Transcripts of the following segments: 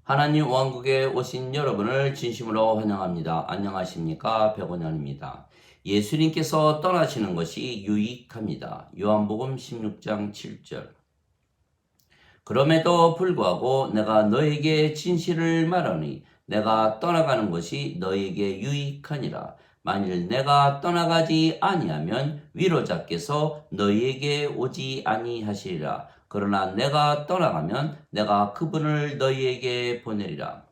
하나님 왕국에 오신 여러분을 진심으로 환영합니다. 안녕하십니까? 백원현입니다. 예수님께서 떠나시는 것이 유익합니다. 요한복음 16장 7절. 그럼에도 불구하고 내가 너에게 진실을 말하니 내가 떠나가는 것이 너에게 유익하니라. 만일 내가 떠나가지 아니하면 위로자께서 너희에게 오지 아니하시리라. 그러나 내가 떠나가면 내가 그분을 너희에게 보내리라.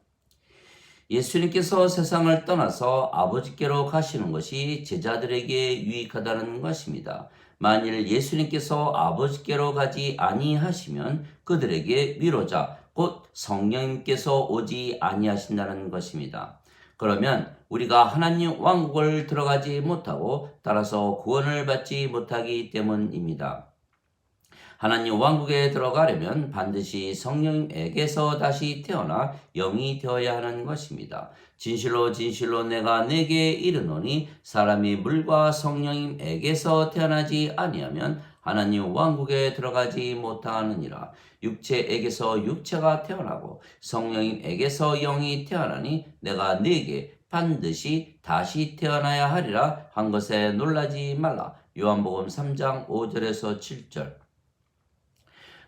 예수님께서 세상을 떠나서 아버지께로 가시는 것이 제자들에게 유익하다는 것입니다. 만일 예수님께서 아버지께로 가지 아니하시면 그들에게 위로자, 곧 성령님께서 오지 아니하신다는 것입니다. 그러면 우리가 하나님 왕국을 들어가지 못하고 따라서 구원을 받지 못하기 때문입니다. 하나님 왕국에 들어가려면 반드시 성령에게서 다시 태어나 영이 되어야 하는 것입니다. 진실로 진실로 내가 내게 이르노니 사람이 물과 성령님에게서 태어나지 아니하면 하나님 왕국에 들어가지 못하느니라. 육체에게서 육체가 태어나고 성령님에게서 영이 태어나니 내가 네게 반드시 다시 태어나야 하리라 한 것에 놀라지 말라. 요한복음 3장 5절에서 7절.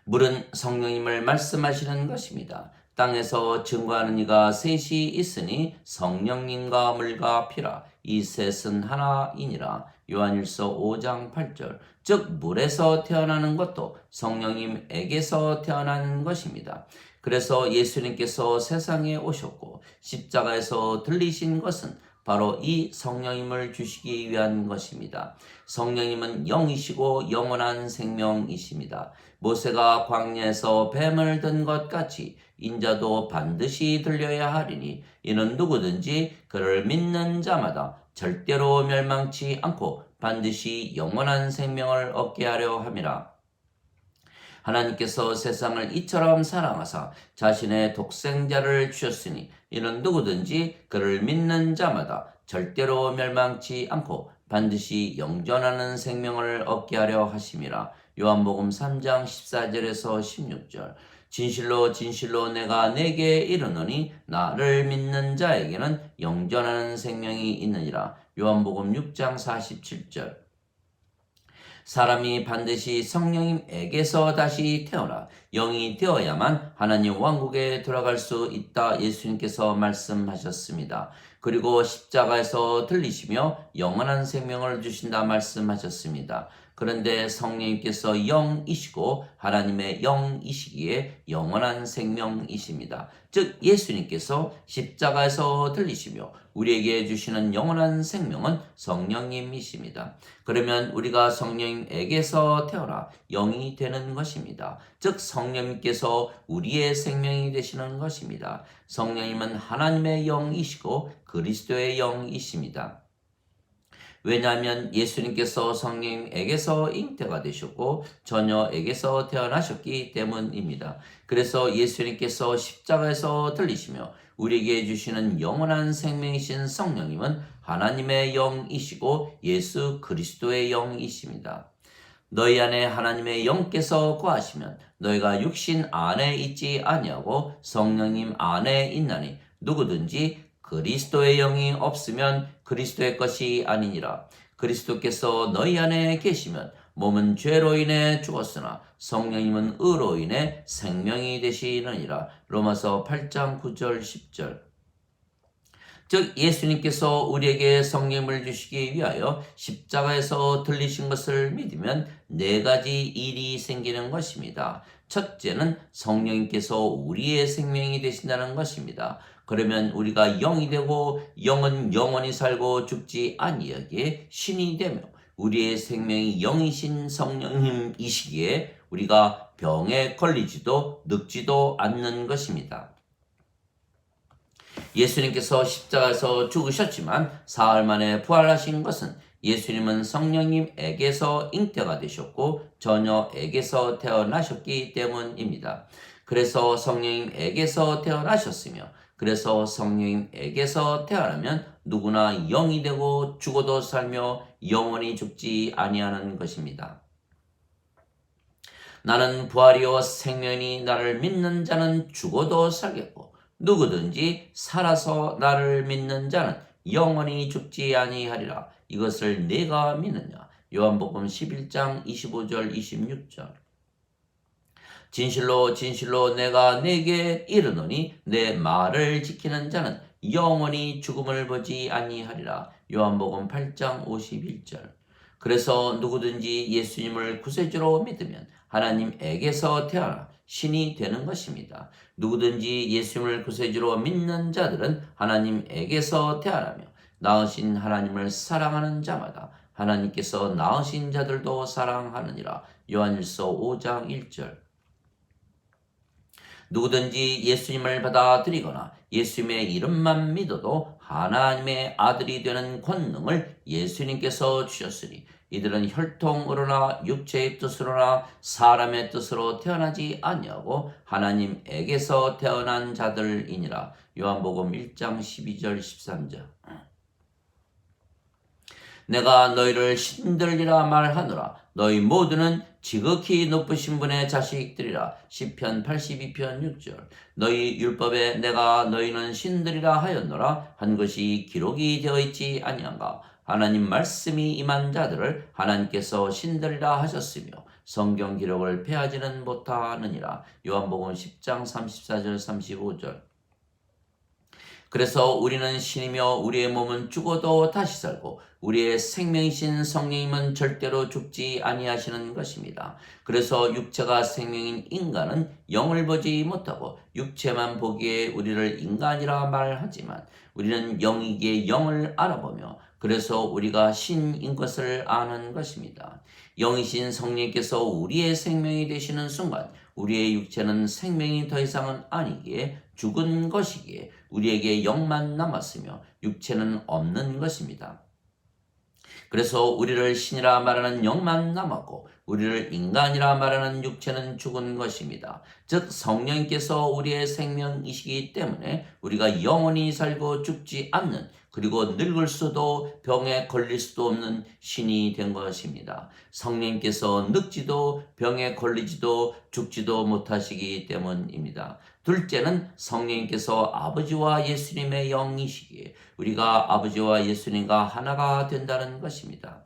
물은 성령님을 말씀하시는 것입니다. 땅에서 증거하는 이가 셋이 있으니 성령님과 물과 피라. 이 셋은 하나이니라. 요한일서 5장 8절. 즉 물에서 태어나는 것도 성령님에게서 태어나는 것입니다. 그래서 예수님께서 세상에 오셨고 십자가에서 들리신 것은 바로 이 성령님을 주시기 위한 것입니다. 성령님은 영이시고 영원한 생명이십니다. 모세가 광야에서 뱀을 든 것 같이 인자도 반드시 들려야 하리니 이는 누구든지 그를 믿는 자마다 절대로 멸망치 않고 반드시 영원한 생명을 얻게 하려 함이라. 하나님께서 세상을 이처럼 사랑하사 자신의 독생자를 주셨으니 이는 누구든지 그를 믿는 자마다 절대로 멸망치 않고 반드시 영존하는 생명을 얻게 하려 하심이라. 요한복음 3장 14절에서 16절. 진실로 진실로 내가 내게 이르노니 나를 믿는 자에게는 영존하는 생명이 있느니라. 요한복음 6장 47절. 사람이 반드시 성령님에게서 다시 태어나 영이 되어야만 하나님 왕국에 들어갈 수 있다 예수님께서 말씀하셨습니다. 그리고 십자가에서 들리시며 영원한 생명을 주신다 말씀하셨습니다. 그런데 성령님께서 영이시고 하나님의 영이시기에 영원한 생명이십니다. 즉 예수님께서 십자가에서 들리시며 우리에게 주시는 영원한 생명은 성령님이십니다. 그러면 우리가 성령님에게서 태어나 영이 되는 것입니다. 즉 성령님께서 우리의 생명이 되시는 것입니다. 성령님은 하나님의 영이시고 그리스도의 영이십니다. 왜냐하면 예수님께서 성령님에게서 잉태가 되셨고 처녀에게서 태어나셨기 때문입니다. 그래서 예수님께서 십자가에서 들리시며 우리에게 주시는 영원한 생명이신 성령님은 하나님의 영이시고 예수 그리스도의 영이십니다. 너희 안에 하나님의 영께서 거하시면 너희가 육신 안에 있지 아니하고 성령님 안에 있나니 누구든지 그리스도의 영이 없으면 그리스도의 것이 아니니라. 그리스도께서 너희 안에 계시면 몸은 죄로 인해 죽었으나 성령님은 의로 인해 생명이 되시느니라. 로마서 8장 9절 10절. 즉 예수님께서 우리에게 성령을 주시기 위하여 십자가에서 들리신 것을 믿으면 네 가지 일이 생기는 것입니다. 첫째는 성령님께서 우리의 생명이 되신다는 것입니다. 그러면 우리가 영이 되고 영은 영원히 살고 죽지 아니하기에 신이 되며 우리의 생명이 영이신 성령님이시기에 우리가 병에 걸리지도 늙지도 않는 것입니다. 예수님께서 십자가에서 죽으셨지만 사흘 만에 부활하신 것은 예수님은 성령님에게서 잉태가 되셨고 처녀에게서 태어나셨기 때문입니다. 그래서 성령님에게서 태어나셨으며 그래서 성령님에게서 태어나면 누구나 영이 되고 죽어도 살며 영원히 죽지 아니하는 것입니다. 나는 부활이요 생명이니 나를 믿는 자는 죽어도 살겠고 누구든지 살아서 나를 믿는 자는 영원히 죽지 아니하리라. 이것을 내가 믿느냐. 요한복음 11장 25절 26절. 진실로 진실로 내가 네게 이르노니 내 말을 지키는 자는 영원히 죽음을 보지 아니하리라. 요한복음 8장 51절. 그래서 누구든지 예수님을 구세주로 믿으면 하나님에게서 태어나 신이 되는 것입니다. 누구든지 예수님을 구세주로 믿는 자들은 하나님에게서 태어나며 낳으신 하나님을 사랑하는 자마다 하나님께서 낳으신 자들도 사랑하느니라. 요한일서 5장 1절. 누구든지 예수님을 받아들이거나 예수님의 이름만 믿어도 하나님의 아들이 되는 권능을 예수님께서 주셨으니 이들은 혈통으로나 육체의 뜻으로나 사람의 뜻으로 태어나지 아니하고 하나님에게서 태어난 자들이니라. 요한복음 1장 12절 13절. 내가 너희를 신들이라 말하노라. 너희 모두는 지극히 높으신 분의 자식들이라. 시편 82편 6절. 너희 율법에 내가 너희는 신들이라 하였노라 한 것이 기록이 되어 있지 아니한가. 하나님 말씀이 임한 자들을 하나님께서 신들이라 하셨으며 성경 기록을 폐하지는 못하느니라. 요한복음 10장 34절 35절. 그래서 우리는 신이며 우리의 몸은 죽어도 다시 살고 우리의 생명이신 성령님은 절대로 죽지 아니하시는 것입니다. 그래서 육체가 생명인 인간은 영을 보지 못하고 육체만 보기에 우리를 인간이라 말하지만 우리는 영이기에 영을 알아보며 그래서 우리가 신인 것을 아는 것입니다. 영이신 성령께서 우리의 생명이 되시는 순간 우리의 육체는 생명이 더 이상은 아니기에 죽은 것이기에 우리에게 영만 남았으며 육체는 없는 것입니다. 그래서 우리를 신이라 말하는 영만 남았고 우리를 인간이라 말하는 육체는 죽은 것입니다. 즉 성령께서 우리의 생명이시기 때문에 우리가 영원히 살고 죽지 않는 그리고 늙을 수도 병에 걸릴 수도 없는 신이 된 것입니다. 성령께서 늙지도 병에 걸리지도 죽지도 못하시기 때문입니다. 둘째는 성령께서 아버지와 예수님의 영이시기에 우리가 아버지와 예수님과 하나가 된다는 것입니다.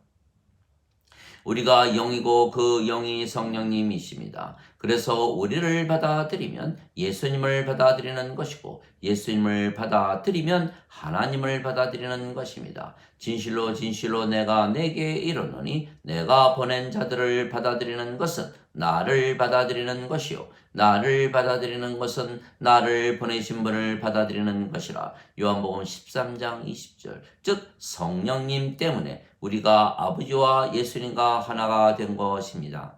우리가 영이고 그 영이 성령님이십니다. 그래서 우리를 받아들이면 예수님을 받아들이는 것이고 예수님을 받아들이면 하나님을 받아들이는 것입니다. 진실로 진실로 내가 네게 이르노니 내가 보낸 자들을 받아들이는 것은 나를 받아들이는 것이요 나를 받아들이는 것은 나를 보내신 분을 받아들이는 것이라. 요한복음 13장 20절. 즉 성령님 때문에 우리가 아버지와 예수님과 하나가 된 것입니다.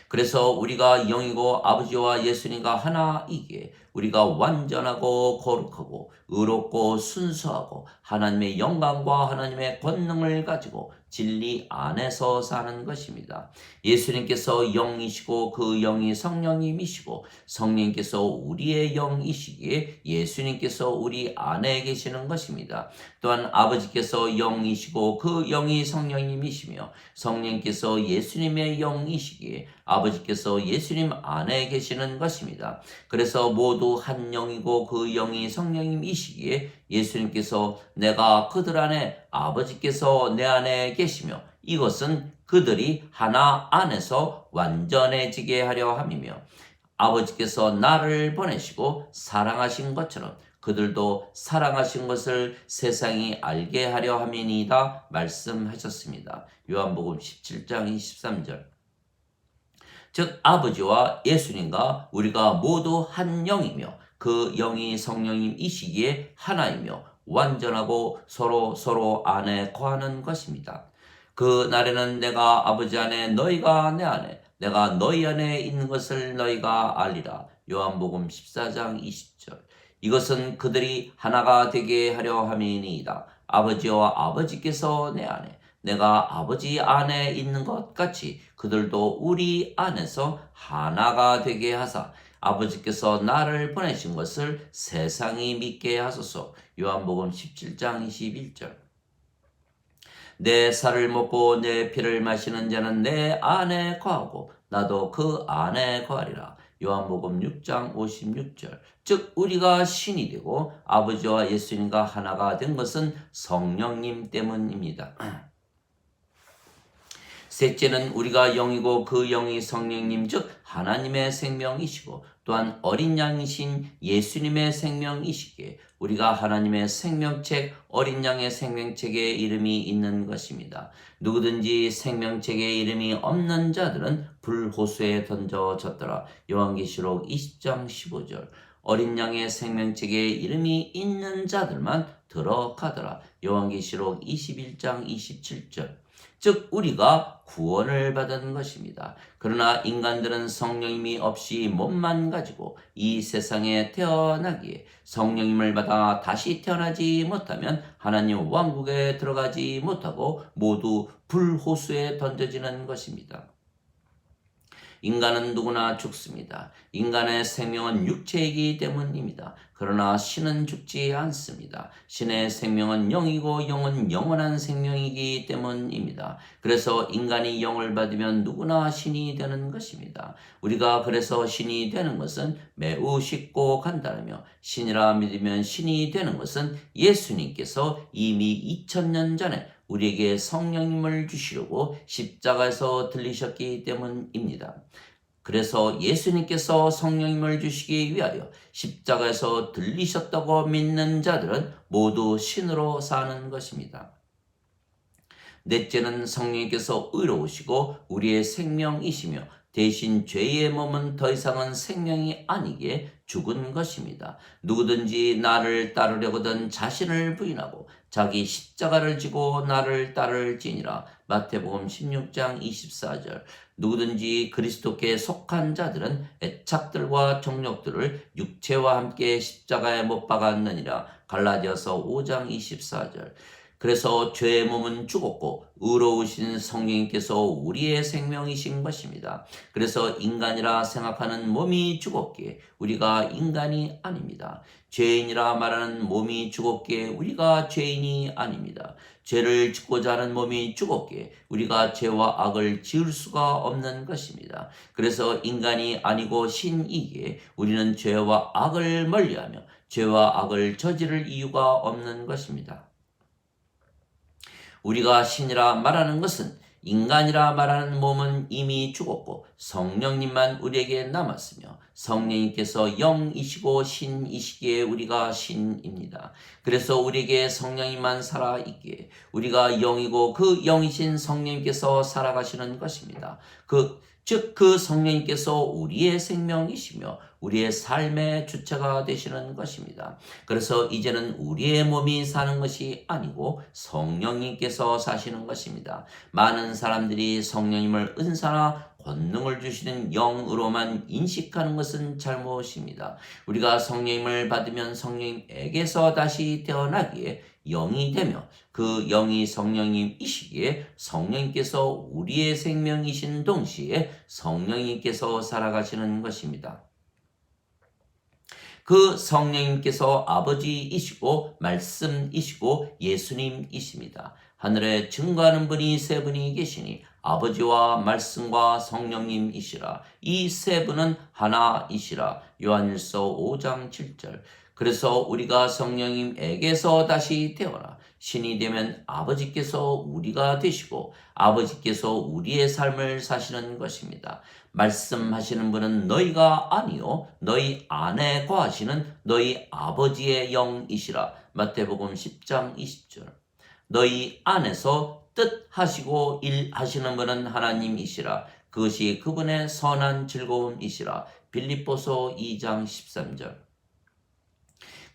그래서 우리가 영이고 아버지와 예수님과 하나이기에 우리가 완전하고 거룩하고 의롭고 순수하고 하나님의 영광과 하나님의 권능을 가지고 진리 안에서 사는 것입니다. 예수님께서 영이시고 그 영이 성령님이시고 성령님께서 우리의 영이시기에 예수님께서 우리 안에 계시는 것입니다. 또한 아버지께서 영이시고 그 영이 성령님이시며 성령께서 예수님의 영이시기에 아버지께서 예수님 안에 계시는 것입니다. 그래서 모두 한 영이고 그 영이 성령님이시기에 예수님께서 내가 그들 안에 아버지께서 내 안에 계시며 이것은 그들이 하나 안에서 완전해지게 하려 함이며 아버지께서 나를 보내시고 사랑하신 것처럼 그들도 사랑하신 것을 세상이 알게 하려 함이니이다 말씀하셨습니다. 요한복음 17장 23절. 즉 아버지와 예수님과 우리가 모두 한 영이며 그 영이 성령님이시기에 하나이며 완전하고 서로 안에 거하는 것입니다. 그 날에는 내가 아버지 안에 너희가 내 안에 내가 너희 안에 있는 것을 너희가 알리라. 요한복음 14장 20절. 이것은 그들이 하나가 되게 하려 함이니이다. 아버지와 아버지께서 내 안에 내가 아버지 안에 있는 것 같이 그들도 우리 안에서 하나가 되게 하사 아버지께서 나를 보내신 것을 세상이 믿게 하소서. 요한복음 17장 21절. 내 살을 먹고 내 피를 마시는 자는 내 안에 거하고 나도 그 안에 거하리라. 요한복음 6장 56절. 즉 우리가 신이 되고 아버지와 예수님과 하나가 된 것은 성령님 때문입니다. 셋째는 우리가 영이고 그 영이 성령님 즉 하나님의 생명이시고 또한 어린 양이신 예수님의 생명이시기에 우리가 하나님의 생명책 어린 양의 생명책에 이름이 있는 것입니다. 누구든지 생명책에 이름이 없는 자들은 불호수에 던져졌더라. 요한계시록 20장 15절. 어린 양의 생명책에 이름이 있는 자들만 들어가더라. 요한계시록 21장 27절. 즉 우리가 구원을 받은 것입니다. 그러나 인간들은 성령님이 없이 몸만 가지고 이 세상에 태어나기에 성령님을 받아 다시 태어나지 못하면 하나님 왕국에 들어가지 못하고 모두 불호수에 던져지는 것입니다. 인간은 누구나 죽습니다. 인간의 생명은 육체이기 때문입니다. 그러나 신은 죽지 않습니다. 신의 생명은 영이고 영은 영원한 생명이기 때문입니다. 그래서 인간이 영을 받으면 누구나 신이 되는 것입니다. 우리가 그래서 신이 되는 것은 매우 쉽고 간단하며 신이라 믿으면 신이 되는 것은 예수님께서 이미 2000년 전에 우리에게 성령님을 주시려고 십자가에서 들리셨기 때문입니다. 그래서 예수님께서 성령님을 주시기 위하여 십자가에서 들리셨다고 믿는 자들은 모두 신으로 사는 것입니다. 넷째는 성령님께서 의로우시고 우리의 생명이시며 대신 죄의 몸은 더 이상은 생명이 아니게 죽은 것입니다. 누구든지 나를 따르려거든 자신을 부인하고 자기 십자가를 지고 나를 따를지니라. 마태복음 16장 24절. 누구든지 그리스도께 속한 자들은 애착들과 정욕들을 육체와 함께 십자가에 못 박았느니라. 갈라디아서 5장 24절. 그래서 죄의 몸은 죽었고 의로우신 성령님께서 우리의 생명이신 것입니다. 그래서 인간이라 생각하는 몸이 죽었기에 우리가 인간이 아닙니다. 죄인이라 말하는 몸이 죽었기에 우리가 죄인이 아닙니다. 죄를 짓고자 하는 몸이 죽었기에 우리가 죄와 악을 지을 수가 없는 것입니다. 그래서 인간이 아니고 신이기에 우리는 죄와 악을 멀리하며 죄와 악을 저지를 이유가 없는 것입니다. 우리가 신이라 말하는 것은 인간이라 말하는 몸은 이미 죽었고 성령님만 우리에게 남았으며 성령님께서 영이시고 신이시기에 우리가 신입니다. 그래서 우리에게 성령님만 살아있기에 우리가 영이고 그 영이신 성령님께서 살아가시는 것입니다. 즉 그 성령님께서 우리의 생명이시며 우리의 삶의 주체가 되시는 것입니다. 그래서 이제는 우리의 몸이 사는 것이 아니고 성령님께서 사시는 것입니다. 많은 사람들이 성령님을 은사나 권능을 주시는 영으로만 인식하는 것은 잘못입니다. 우리가 성령님을 받으면 성령님에게서 다시 태어나기에 영이 되며 그 영이 성령님이시기에 성령님께서 우리의 생명이신 동시에 성령님께서 살아가시는 것입니다. 그 성령님께서 아버지이시고 말씀이시고 예수님이십니다. 하늘에 증거하는 분이 세 분이 계시니 아버지와 말씀과 성령님이시라. 이 세 분은 하나이시라. 요한일서 5장 7절. 그래서 우리가 성령님에게서 다시 태어나 신이 되면 아버지께서 우리가 되시고 아버지께서 우리의 삶을 사시는 것입니다. 말씀하시는 분은 너희가 아니요 너희 안에 거하시는 너희 아버지의 영이시라. 마태복음 10장 20절. 너희 안에서 뜻하시고 일하시는 분은 하나님이시라. 그것이 그분의 선한 즐거움이시라. 빌립보서 2장 13절.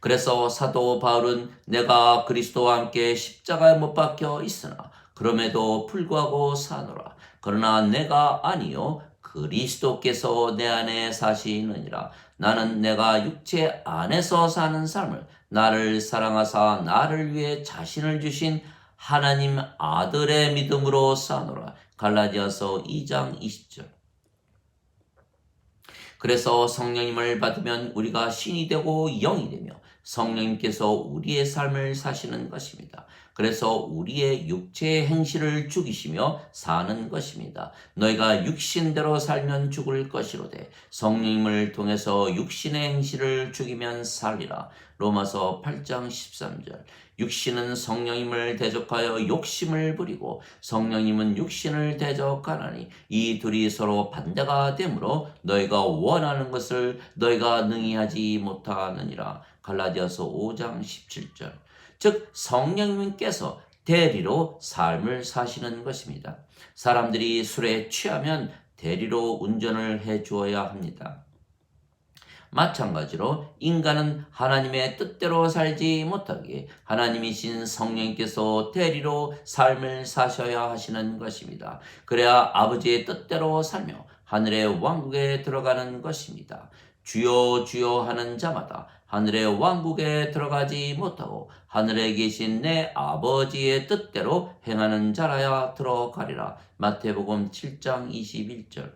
그래서 사도 바울은 내가 그리스도와 함께 십자가에 못 박혀 있으나 그럼에도 불구하고 사노라. 그러나 내가 아니요 그리스도께서 내 안에 사시느니라. 나는 내가 육체 안에서 사는 삶을 나를 사랑하사 나를 위해 자신을 주신 하나님 아들의 믿음으로 사노라. 갈라디아서 2장 20절. 그래서 성령님을 받으면 우리가 신이 되고 영이 되며 성령님께서 우리의 삶을 사시는 것입니다. 그래서 우리의 육체의 행실을 죽이시며 사는 것입니다. 너희가 육신대로 살면 죽을 것이로되 성령님을 통해서 육신의 행실을 죽이면 살리라. 로마서 8장 13절. 육신은 성령님을 대적하여 욕심을 부리고 성령님은 육신을 대적하나니 이 둘이 서로 반대가 되므로 너희가 원하는 것을 너희가 능히 하지 못하느니라. 갈라디아서 5장 17절. 즉 성령님께서 대리로 삶을 사시는 것입니다. 사람들이 술에 취하면 대리로 운전을 해 주어야 합니다. 마찬가지로 인간은 하나님의 뜻대로 살지 못하게 하나님이신 성령께서 대리로 삶을 사셔야 하시는 것입니다. 그래야 아버지의 뜻대로 살며 하늘의 왕국에 들어가는 것입니다. 주여 주여 하는 자마다 하늘의 왕국에 들어가지 못하고 하늘에 계신 내 아버지의 뜻대로 행하는 자라야 들어가리라. 마태복음 7장 21절.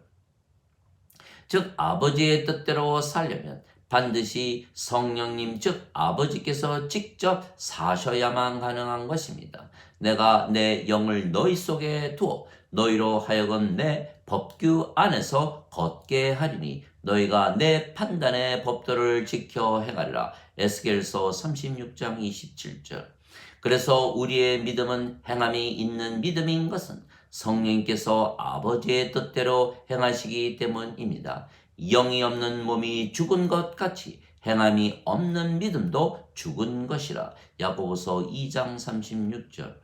즉 아버지의 뜻대로 살려면 반드시 성령님 즉 아버지께서 직접 사셔야만 가능한 것입니다. 내가 내 영을 너희 속에 두어 너희로 하여금 내 법규 안에서 걷게 하리니 너희가 내 판단의 법도를 지켜 행하리라. 에스겔서 36장 27절. 그래서 우리의 믿음은 행함이 있는 믿음인 것은 성령께서 아버지의 뜻대로 행하시기 때문입니다. 영이 없는 몸이 죽은 것 같이 행함이 없는 믿음도 죽은 것이라. 야고보서 2장 36절.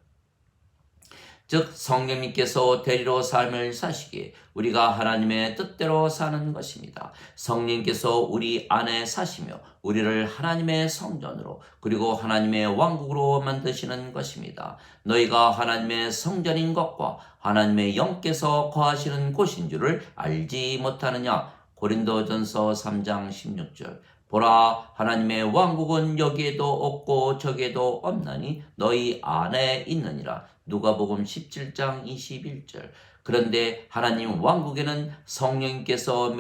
즉 성령님께서 대리로 삶을 사시기에 우리가 하나님의 뜻대로 사는 것입니다. 성령님께서 우리 안에 사시며 우리를 하나님의 성전으로 그리고 하나님의 왕국으로 만드시는 것입니다. 너희가 하나님의 성전인 것과 하나님의 영께서 거하시는 곳인 줄을 알지 못하느냐. 고린도전서 3장 16절. 보라 하나님의 왕국은 여기에도 없고 저기에도 없나니 너희 안에 있느니라. 누가복음 17장 21절. 그런데 하나님 왕국에는 성령님께서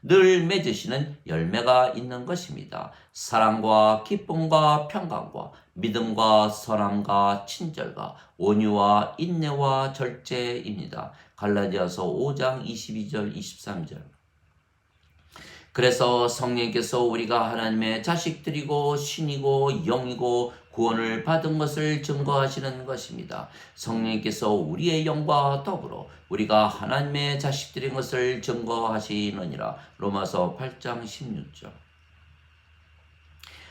늘 맺으시는 열매가 있는 것입니다. 사랑과 기쁨과 평강과 믿음과 선함과 친절과 온유와 인내와 절제입니다. 갈라디아서 5장 22절 23절. 그래서 성령께서 우리가 하나님의 자식들이고 신이고 영이고 구원을 받은 것을 증거하시는 것입니다. 성령께서 우리의 영과 더불어 우리가 하나님의 자식들인 것을 증거하시느니라. 로마서 8장 16절.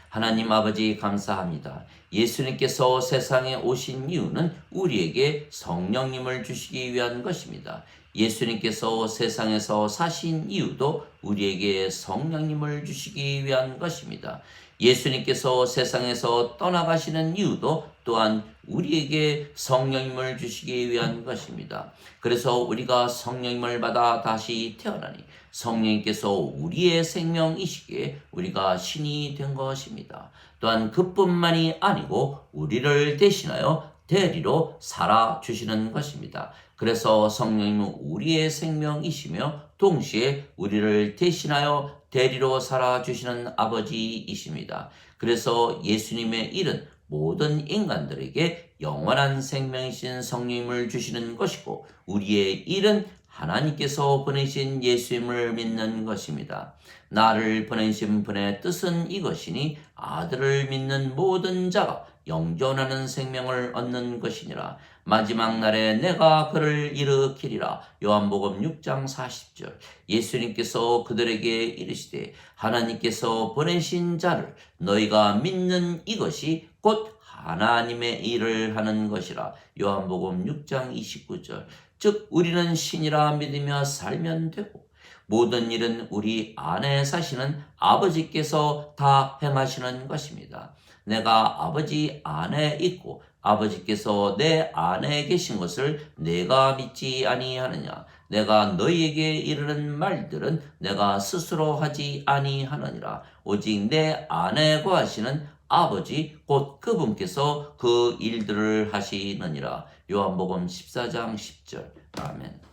하나님 아버지 감사합니다. 예수님께서 세상에 오신 이유는 우리에게 성령님을 주시기 위한 것입니다. 예수님께서 세상에서 사신 이유도 우리에게 성령님을 주시기 위한 것입니다. 예수님께서 세상에서 떠나가시는 이유도 또한 우리에게 성령님을 주시기 위한 것입니다. 그래서 우리가 성령님을 받아 다시 태어나니 성령님께서 우리의 생명이시기에 우리가 신이 된 것입니다. 또한 그뿐만이 아니고 우리를 대신하여 대리로 살아주시는 것입니다. 그래서 성령님은 우리의 생명이시며 동시에 우리를 대신하여 대리로 살아주시는 아버지이십니다. 그래서 예수님의 일은 모든 인간들에게 영원한 생명이신 성령님을 주시는 것이고 우리의 일은 하나님께서 보내신 예수님을 믿는 것입니다. 나를 보내신 분의 뜻은 이것이니 아들을 믿는 모든 자가 영존하는 생명을 얻는 것이니라. 마지막 날에 내가 그를 일으키리라. 요한복음 6장 40절. 예수님께서 그들에게 이르시되 하나님께서 보내신 자를 너희가 믿는 이것이 곧 하나님의 일을 하는 것이라. 요한복음 6장 29절. 즉 우리는 신이라 믿으며 살면 되고 모든 일은 우리 안에 사시는 아버지께서 다 행하시는 것입니다. 내가 아버지 안에 있고 아버지께서 내 안에 계신 것을 내가 믿지 아니하느냐. 내가 너희에게 이르는 말들은 내가 스스로 하지 아니하느니라. 오직 내 안에 거하시는 아버지 곧 그분께서 그 일들을 하시느니라. 요한복음 14장 10절. 아멘.